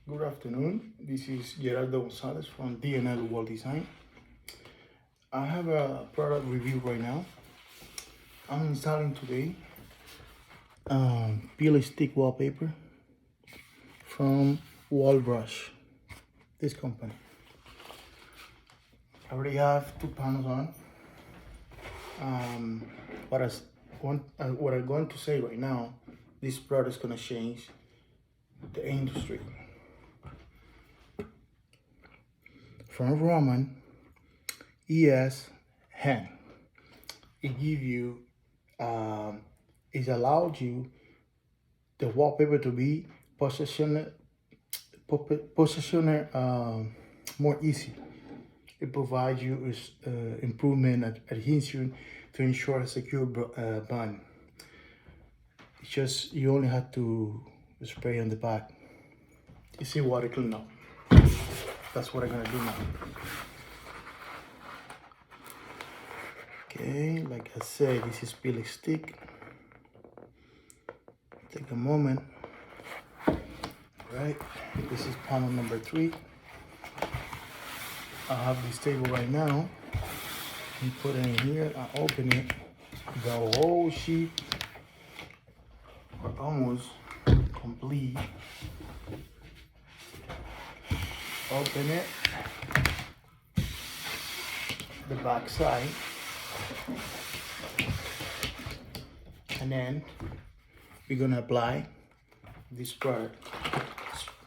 Good afternoon. This is Gerardo Gonzalez from DNL Wall Design. I have a product review right now. I'm installing today peel stick wallpaper from Wall Brush, this company. I already have 2 panels on. What I'm going to say right now, this product is going to change the industry. From Roman ES hand, it give you, it allows you the wallpaper to be positioned more easy. It provides you with improvement adhesion to ensure a secure bond. It's just, you only have to spray on the back. You see water clean up. That's what I'm gonna do now. Okay, like I said, this is peel stick. Take a moment. Right, this is panel number 3. I have this table right now. You put it in here, I open it. The whole sheet are almost complete. Open it, the back side, and then we're gonna apply this product,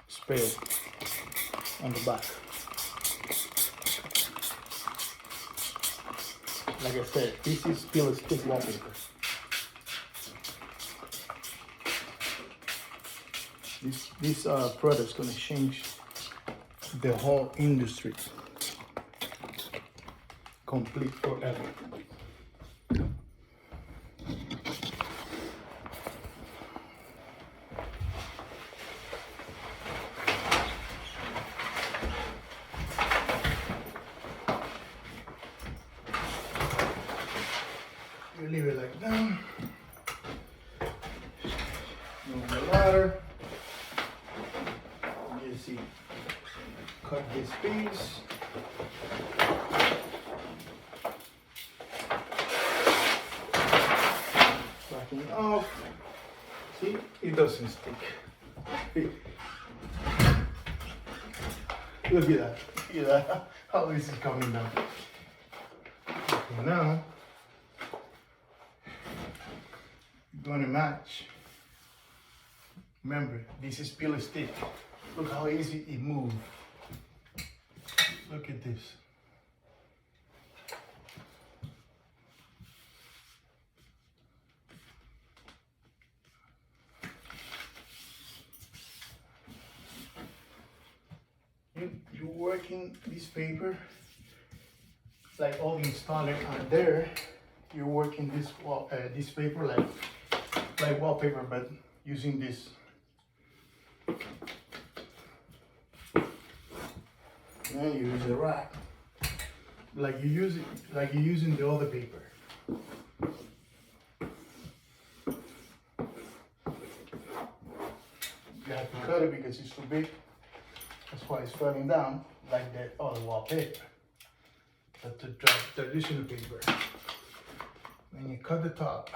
spray it on the back. Like I said, this is peel stick wallpaper. This product is gonna change the whole industry, complete forever. You leave it like that. Move the ladder. You see, cut this piece. Backing off. See, it doesn't stick. Look at that. See that? How this is coming down. Okay, now you're gonna match. Remember, this is peel stick. Look how easy it moves. Look at this. You're working this paper like all the installers are there. You're working this paper like wallpaper, but using this. And you use the rack like you're using the other paper. You have to cut it because it's too big. That's why it's falling down like that other wallpaper. But the traditional paper. When you cut the top,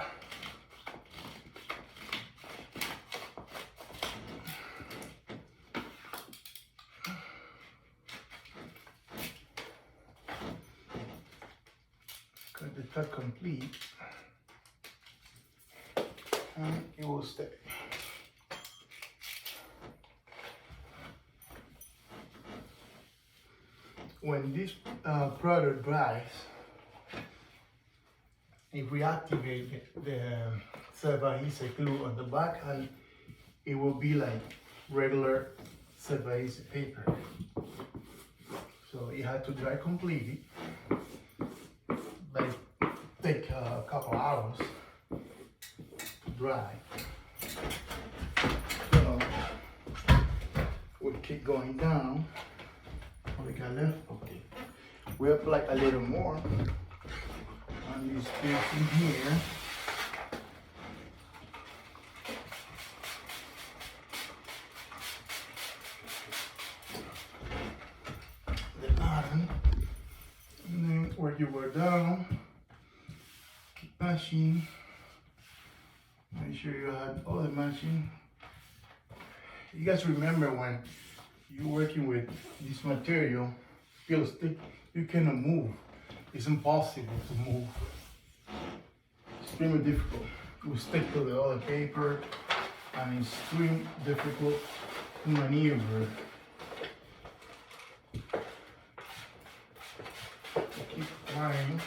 cut the top complete, and it will stay. When this product dries, it reactivates the self-adhesive glue on the back, and it will be like regular self-adhesive paper. So it had to dry completely, like take a couple hours to dry. So we'll keep going down. What we got left? Okay. We apply a little more on this piece in here. hand. And then work your way down. Keep matching. Make sure you have all the matching. You guys remember when you're working with this material, feel stick, you cannot move. It's impossible to move. It's extremely difficult. You stick to the other paper and it's extremely difficult to maneuver. Keep applying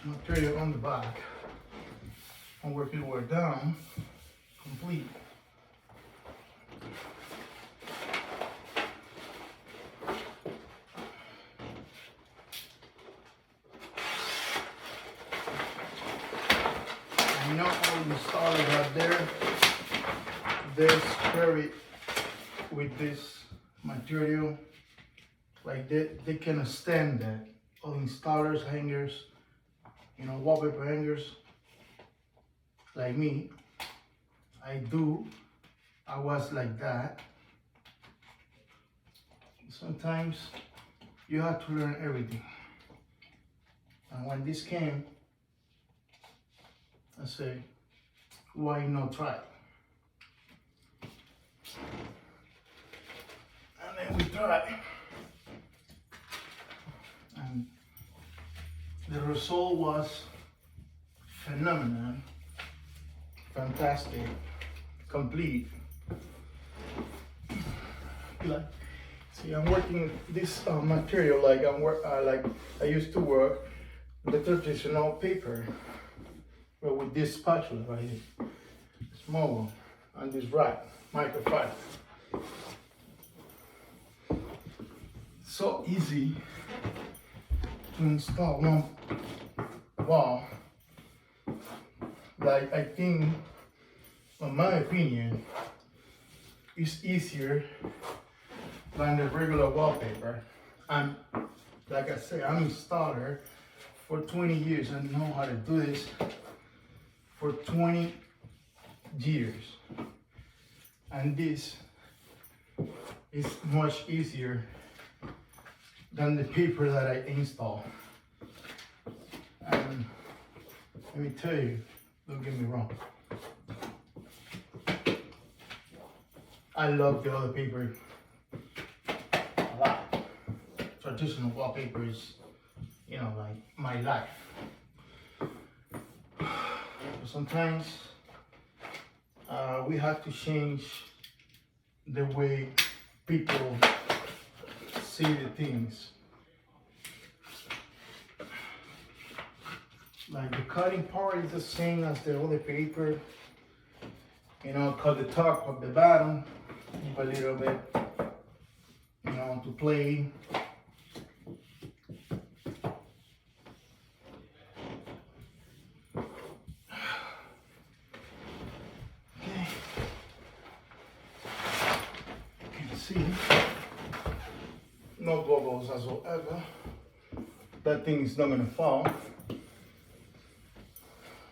material on the back and work your way down, complete. And not all the installers out there, they spray it with this material. Like they can stand that. All installers, hangers, you know, wallpaper hangers, like me, I was like that. Sometimes you have to learn everything. And when this came, I say, why not try? And then we try. And the result was phenomenal, fantastic, complete. Like, see, I'm working this material like I used to work the traditional paper, but with this spatula right here, small one, and this rack, microfiber. So easy to install one wall. Like, I think, in my opinion, it's easier than the regular wallpaper. And like I said, I'm an installer for 20 years. I know how to do this for 20 years. And this is much easier than the paper that I install. And let me tell you, don't get me wrong, I love the other paper a lot. Traditional wallpaper is, you know, like my life. But sometimes we have to change the way people see the things. Like the cutting part is the same as the other paper. You know, cut the top of the bottom, leave a little bit, you know, to play. Okay. You can see no bubbles whatsoever. That thing is not gonna fall.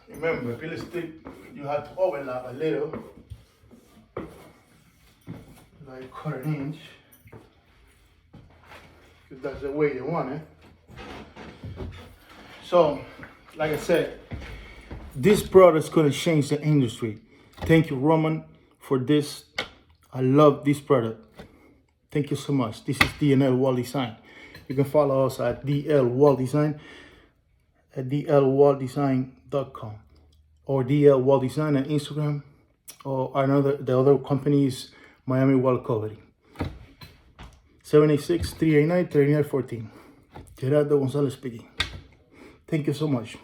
Remember, peel stick, you have to overlap a little, like 1/4 inch, because that's the way you want it. So, like I said, this product is gonna change the industry. Thank you, Roman, for this. I love this product. Thank you so much. This is DNL Wall Design. You can follow us at DL Wall Design at dlwalldesign.com or DL Wall Design on Instagram, or the other company is Miami Wall Covering. 786-389-3914. Gerardo Gonzalez speaking. Thank you so much.